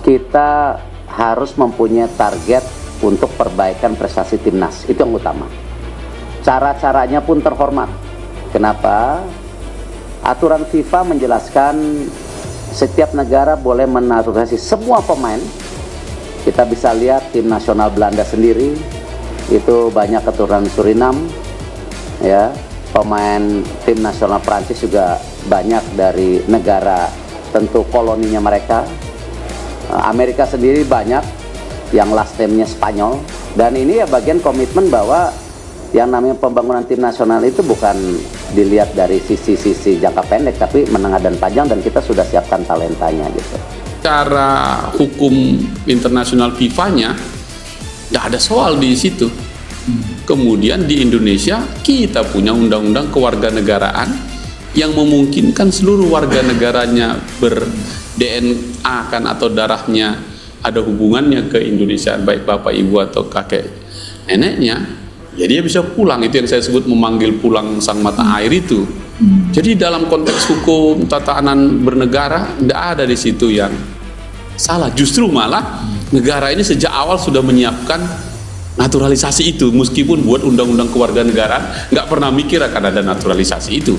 kita harus mempunyai target untuk perbaikan prestasi timnas, itu yang utama. Cara-caranya pun terhormat. Kenapa? Aturan FIFA menjelaskan setiap negara boleh menaturalisasi semua pemain. Kita bisa lihat tim nasional Belanda sendiri itu banyak keturunan Suriname, ya. Pemain tim nasional Prancis juga banyak dari negara tentu koloninya mereka. Amerika sendiri banyak yang last name-nya Spanyol, dan ini ya bagian komitmen bahwa yang namanya pembangunan tim nasional itu bukan dilihat dari sisi jangka pendek, tapi menengah dan panjang, dan kita sudah siapkan talentanya gitu. Cara hukum internasional FIFA-nya nggak ada soal di situ. Kemudian di Indonesia kita punya undang-undang kewarganegaraan yang memungkinkan seluruh warga negaranya ber-DNA kan atau darahnya ada hubungannya ke Indonesia, baik bapak ibu atau kakek neneknya. Ya dia bisa pulang, itu yang saya sebut memanggil pulang sang mata air itu. Jadi dalam konteks hukum tatanan bernegara tidak ada di situ yang salah. Justru malah negara ini sejak awal sudah menyiapkan naturalisasi itu, meskipun buat undang-undang kewarganegaraan nggak pernah mikir akan ada naturalisasi itu.